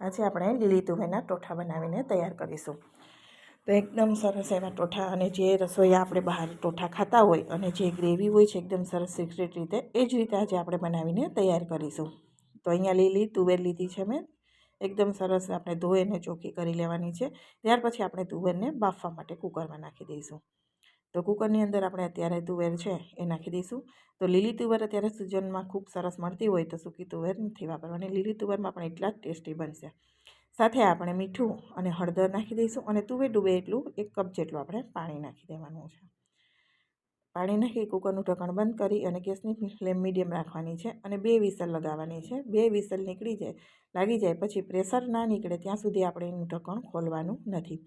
આજે આપણે લીલી તુવેરના ટોઠા બનાવીને તૈયાર કરીશું. તો એકદમ સરસ એવા ટોઠા, અને જે રસોઈયા આપણે બહાર ટોઠા ખાતા હોય અને જે ગ્રેવી હોય છે એકદમ સરસ સિક્રેટ રીતે, એ જ રીતે આજે આપણે બનાવીને તૈયાર કરીશું. તો અહીંયા લીલી તુવેર લીધી છે મેં, એકદમ સરસ આપણે ધોઈને ચોખ્ખી કરી લેવાની છે. ત્યાર પછી આપણે તુવેરને બાફવા માટે કુકરમાં નાખી દઈશું. તો કુકરની અંદર આપણે અત્યારે તુવેર છે એ નાખી દઈશું. તો લીલી તુવેર અત્યારે સિઝનમાં ખૂબ સરસ મળતી હોય તો સૂકી તુવેર નથી વાપરવાની, લીલી તુવેરમાં પણ એટલા જ ટેસ્ટી બનશે. સાથે આપણે મીઠું અને હળદર નાખી દઈશું, અને તુવેર ડૂબે એટલું 1 કપ જેટલું આપણે પાણી નાખી દેવાનું છે. પાણી નાખી કુકરનું ઢક્કણ બંધ કરી અને ગેસની ફ્લેમ મીડિયમ રાખવાની છે, અને 2 વિસલ લગાવવાની છે. 2 વિસલ લાગી જાય પછી પ્રેશર ના નીકળે ત્યાં સુધી આપણે એનું ઢક્કણ ખોલવાનું નથી.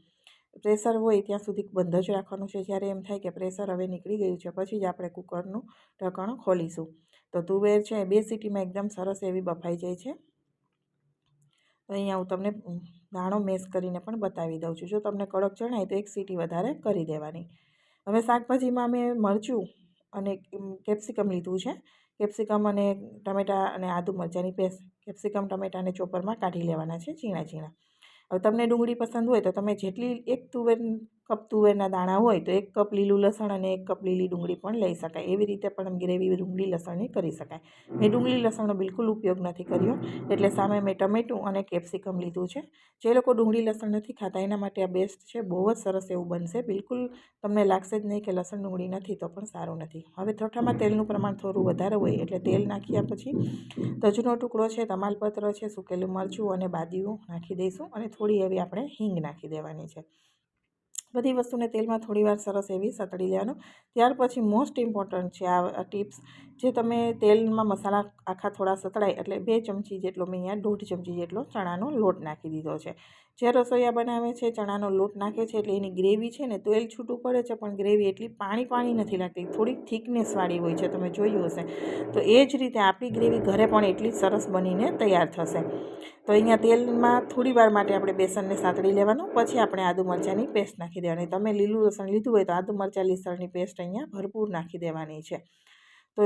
પ્રેશર હોય ત્યાં સુધી બંધ જ રાખવાનું છે. જ્યારે એમ થાય કે પ્રેશર હવે નીકળી ગયું છે પછી જ આપણે કુકરનું ઢક્કણ ખોલીશું. તો તુવેર છે 2 સીટીમાં એકદમ સરસ એવી બફાઈ જાય છે. તો અહીંયા હું તમને દાણો મેશ કરીને પણ બતાવી દઉં છું. જો તમને કડક જણાય તો 1 સીટી વધારે કરી દેવાની. હવે શાકભાજીમાં મેં મરચું અને કેપ્સિકમ લીધું છે. કેપ્સિકમ અને ટમેટાં અને આદુ મરચાંની પેસ્ટ. કેપ્સિકમ ટમેટાને ચોપરમાં કાઢી લેવાના છે ઝીણા ઝીણા. હવે તમને ડુંગળી પસંદ હોય તો તમે જેટલી 1 કપ તુવેરના દાણા હોય તો 1 કપ લીલું લસણ અને 1 કપ લીલી ડુંગળી પણ લઈ શકાય. એવી રીતે પણ ગ્રેવી ડુંગળી લસણની કરી શકાય. મેં ડુંગળી લસણનો બિલકુલ ઉપયોગ નથી કર્યો, એટલે સામે મેં ટમેટું અને કેપ્સિકમ લીધું છે. જે લોકો ડુંગળી લસણ નથી ખાતા એના માટે આ બેસ્ટ છે, બહુ જ સરસ એવું બનશે. બિલકુલ તમને લાગશે જ નહીં કે લસણ ડુંગળી નથી તો પણ સારું નથી. હવે ઠોઠામાં તેલનું પ્રમાણ થોડું વધારે હોય એટલે તેલ નાખ્યા પછી તજનો ટુકડો છે, તમાલપત્ર છે, સૂકેલું મરચું અને બાદીઓ નાખી દઈશું, અને થોડી એવી આપણે હિંગ નાખી દેવાની છે. બધી વસ્તુને તેલમાં થોડીવાર સરસ એવી સતળી લેવાનું. ત્યાર પછી મોસ્ટ ઇમ્પોર્ટન્ટ છે આ ટિપ્સ, જે તમે તેલમાં મસાલા આખા થોડા સતળાય એટલે 2 ચમચી જેટલો, મેં અહીંયા 1.5 ચમચી જેટલો ચણાનો લોટ નાખી દીધો છે. જે રસોઈયા બનાવે છે ચણાનો લોટ નાખે છે એટલે એની ગ્રેવી છે ને તેલ છૂટું પડે છે, પણ ગ્રેવી એટલી પાણી નથી લાગતી, થોડીક થિકનેસવાળી હોય છે, તમે જોયું હશે. તો એ જ રીતે આપણી ગ્રેવી ઘરે પણ એટલી સરસ બનીને તૈયાર થશે. તો અહીંયા તેલમાં થોડીવાર માટે આપણે બેસનને સાતળી લેવાનું, પછી આપણે આદુ મરચાંની પેસ્ટ નાખી દેવાની. તમે લીલું લસણ લીધું હોય તો આદુ મરચાં લસણની પેસ્ટ અહીંયા ભરપૂર નાખી દેવાની છે. તો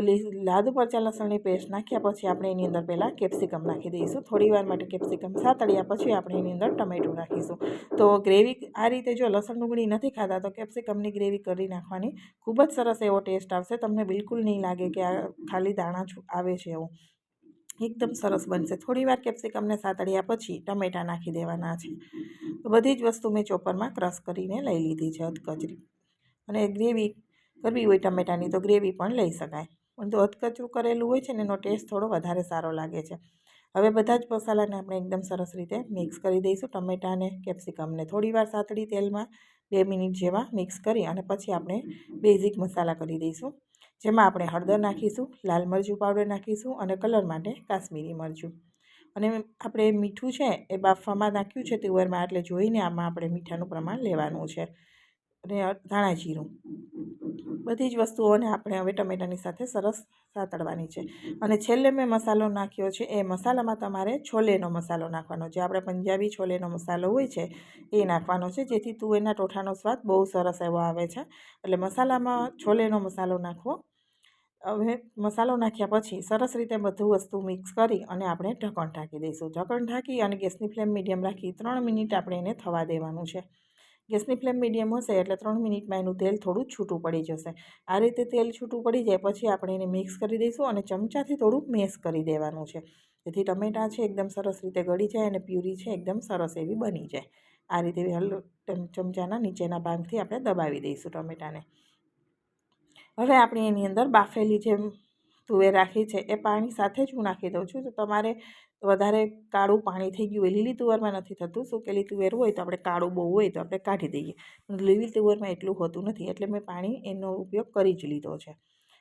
આદુ મરચાં લસણની પેસ્ટ નાખ્યા પછી આપણે એની અંદર પહેલાં કેપ્સિકમ નાખી દઈશું. થોડીવાર માટે કેપ્સિકમ સાતળ્યા પછી આપણે એની અંદર ટમેટું નાખીશું. તો ગ્રેવી આ રીતે, જો લસણ ડુંગળી નથી ખાતા તો કેપ્સિકમની ગ્રેવી કરી નાખવાની, ખૂબ જ સરસ એવો ટેસ્ટ આવશે. તમને બિલકુલ નહીં લાગે કે આ ખાલી દાણા આવે છે એવું, એકદમ સરસ બનશે. થોડીવાર કેપ્સિકમને સાતળ્યા પછી ટમેટાં નાખી દેવાના છે. તો બધી જ વસ્તુ મેં ચોપરમાં ક્રશ કરીને લઈ લીધી છે અધકચરી. અને ગ્રેવી કરવી હોય ટમેટાની તો ગ્રેવી પણ લઈ શકાય, પણ તો અધકચરું કરેલું હોય છે ને એનો ટેસ્ટ થોડો વધારે સારો લાગે છે. હવે બધા જ મસાલાને આપણે એકદમ સરસ રીતે મિક્સ કરી દઈશું. ટમેટાં અને કેપ્સિકમને થોડીવાર સાતળી તેલમાં 2 મિનિટ જેવા મિક્સ કરી અને પછી આપણે બેઝિક મસાલા કરી દઈશું, જેમાં આપણે હળદર નાખીશું, લાલ મરચું પાવડર નાખીશું અને કલર માટે કાશ્મીરી મરચું. અને આપણે મીઠું છે એ બાફવામાં નાખ્યું છે તુવેરમાં, એટલે જોઈને આમાં આપણે મીઠાનું પ્રમાણ લેવાનું છે. અને ધાણા જીરું, બધી જ વસ્તુઓને આપણે હવે ટમેટાની સાથે સરસ સાતળવાની છે. અને છેલ્લે મેં મસાલો નાખ્યો છે, એ મસાલામાં તમારે છોલેનો મસાલો નાખવાનો છે. આપણે પંજાબી છોલેનો મસાલો હોય છે એ નાખવાનો છે, જેથી તુવેરના ટોઠાનો સ્વાદ બહુ સરસ એવો આવે છે. એટલે મસાલામાં છોલેનો મસાલો નાખવો. હવે મસાલો નાખ્યા પછી સરસ રીતે બધું વસ્તુ મિક્સ કરી અને આપણે ઢક્કણ ઢાંકી દઈશું. ઢક્કણ ઢાંકી અને ગેસની ફ્લેમ મીડિયમ રાખી 3 મિનિટ આપણે એને થવા દેવાનું છે. ગેસની ફ્લેમ મીડિયમ હશે એટલે 3 મિનિટમાં એનું તેલ થોડું છૂટું પડી જશે. આ રીતે તેલ છૂટું પડી જાય પછી આપણે એને મિક્સ કરી દઈશું અને ચમચાથી થોડું મેશ કરી દેવાનું છે, જેથી ટમેટાં છે એકદમ સરસ રીતે ગળી જાય અને પ્યુરી છે એકદમ સરસ એવી બની જાય. આ રીતે ચમચાના નીચેના ભાગથી આપણે દબાવી દઈશું ટમેટાને. હવે આપણે એની અંદર બાફેલી જે તુવેર રાખી છે એ પાણી સાથે જ હું નાખી દઉં છું. તો તમારે વધારે કાળું પાણી થઈ ગયું હોય, લીલી તુવેરમાં નથી થતું, સૂકેલી તુવેર હોય તો આપણે કાળું બહુ હોય તો આપણે કાઢી દઈએ, પણ લીલી તુવેરમાં એટલું હોતું નથી, એટલે મેં પાણી એનો ઉપયોગ કરી જ લીધો છે.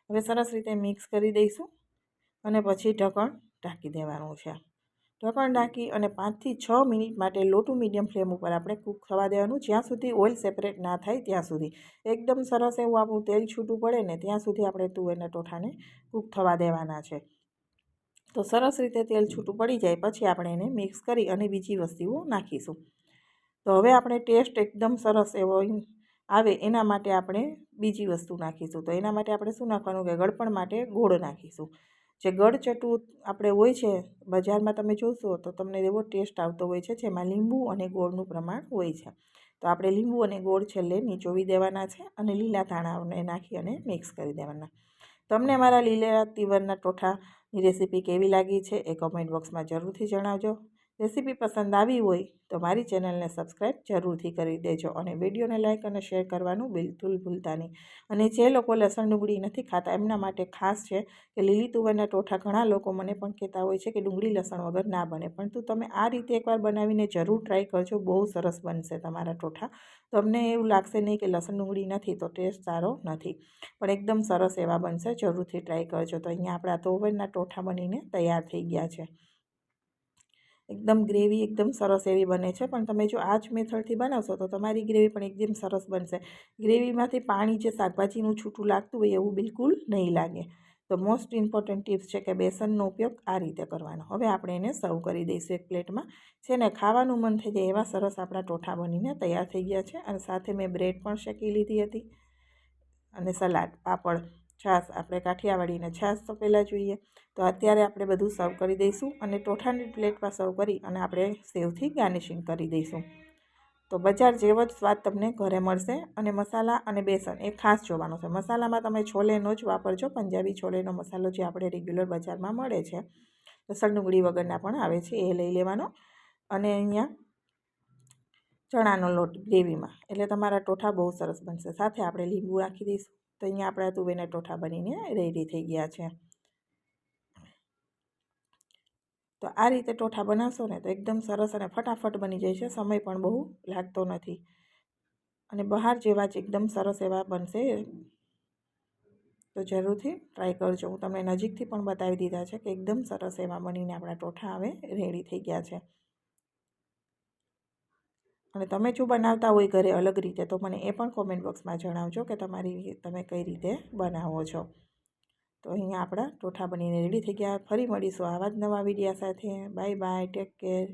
હવે સરસ રીતે મિક્સ કરી દઈશું અને પછી ઢક્કણ ઢાંકી દેવાનું છે. ઢક્કણ ઢાંકી અને 5 થી 6 મિનિટ માટે લો ટુ મીડિયમ ફ્લેમ ઉપર આપણે કૂક થવા દેવાનું, જ્યાં સુધી ઓઇલ સેપરેટ ના થાય ત્યાં સુધી. એકદમ સરસ એવું આપણું તેલ છૂટું પડે ને ત્યાં સુધી આપણે તુવેરના ટોઠાને કૂક થવા દેવાના છે. તો સરસ રીતે તેલ છૂટું પડી જાય પછી આપણે એને મિક્સ કરી અને બીજી વસ્તુઓ નાખીશું. તો હવે આપણે ટેસ્ટ એકદમ સરસ એવો આવે એના માટે આપણે બીજી વસ્તુ નાખીશું. તો એના માટે આપણે શું નાખવાનું કે ગળપણ માટે ગોળ નાખીશું. જે ગળચટું આપણે હોય છે બજારમાં તમે જોશો તો તમને એવો ટેસ્ટ આવતો હોય છે જેમાં લીંબુ અને ગોળનું પ્રમાણ હોય છે. તો આપણે લીંબુ અને ગોળ છેલ્લે નીચોવી દેવાના છે અને લીલા ધાણાને નાખી અને મિક્સ કરી દેવાના. તમને મારા લીલા તીવરના ટોઠાની રેસીપી કેવી લાગી છે એ કમેન્ટ બોક્સમાં જરૂરથી જણાવજો. રેસીપી પસંદ આવી હોય તો મારી ચેનલને સબસ્ક્રાઈબ જરૂરથી કરી દેજો અને વિડીયોને લાઇક અને શેર કરવાનું બિલકુલ ભૂલતા નહીં. અને જે લોકો લસણ ડુંગળી નથી ખાતા એમના માટે ખાસ છે કે લીલી તુવેરના ટોઠા ઘણા લોકો મને પણ કહેતા હોય છે કે ડુંગળી લસણ વગર ના બને, પરંતુ તમે આ રીતે એકવાર બનાવીને જરૂર ટ્રાય કરજો. બહુ સરસ બનશે તમારા ટોઠા. તમને એવું લાગશે નહીં કે લસણ ડુંગળી નથી તો ટેસ્ટ સારો નથી, પણ એકદમ સરસ એવા બનશે. જરૂરથી ટ્રાય કરજો. તો અહીંયા આપણા તુવેરના ટોઠા બનીને તૈયાર થઈ ગયા છે. એકદમ ગ્રેવી એકદમ સરસ એવી બને છે, પણ તમે જો આ જ મેથડથી બનાવશો તો તમારી ગ્રેવી પણ એકદમ સરસ બનશે. ગ્રેવીમાંથી પાણી જે શાકભાજીનું છૂટું લાગતું હોય એવું બિલકુલ નહીં લાગે. તો મોસ્ટ ઇમ્પોર્ટન્ટ ટિપ્સ છે કે બેસનનો ઉપયોગ આ રીતે કરવાનો. હવે આપણે એને સર્વ કરી દઈશું એક પ્લેટમાં. છે ને ખાવાનું મન થઈ જાય એવા સરસ આપણા ટોઠા બનીને તૈયાર થઈ ગયા છે. અને સાથે મેં બ્રેડ પણ શેકી લીધી હતી અને સલાડ, પાપડ, છાશ. આપણે કાઠિયાવાડીને છાશ તો પહેલાં જોઈએ. તો અત્યારે આપણે બધું સર્વ કરી દઈશું અને ટોઠાની પ્લેટમાં સર્વ કરી અને આપણે સેવથી ગાર્નિશિંગ કરી દઈશું. તો બજાર જેવો જ સ્વાદ તમને ઘરે મળશે. અને મસાલા અને બેસન એ ખાસ જોવાનું છે. મસાલામાં તમે છોલેનો જ વાપરજો, પંજાબી છોલેનો મસાલો જે આપણે રેગ્યુલર બજારમાં મળે છે. લસણ ડુંગળી વગરના પણ આવે છે, એ લઈ લેવાનો. અને અહીંયા ચણાનો લોટ ગ્રેવીમાં, એટલે તમારા ટોઠા બહુ સરસ બનશે. સાથે આપણે લીંબુ નાખી દઈશું. તો અહીંયા આપણા તુવેરના ટોઠા બનીને રેડી થઈ ગયા છે. તો આ રીતે ટોઠા બનાવશો ને તો એકદમ સરસ અને ફટાફટ બની જાય છે. સમય પણ બહુ લાગતો નથી અને બહાર જેવા જ એકદમ સરસ એવા બનશે. તો જરૂરથી ટ્રાય કરજો. હું તમને નજીકથી પણ બતાવી દીધા છે કે એકદમ સરસ એવા બનીને આપણા ટોઠા હવે રેડી થઈ ગયા છે. અને તમે જો બનાવતા હોય ઘરે અલગ રીતે તો મને એ પણ કોમેન્ટ બોક્સમાં જણાવજો કે તમે કઈ રીતે બનાવો છો. તો અહીંયા આપણા ટોઠા બનીને રેડી થઈ ગયા. ફરી મળીશું આવા જ નવા વિડીયા સાથે. Bye bye, take care.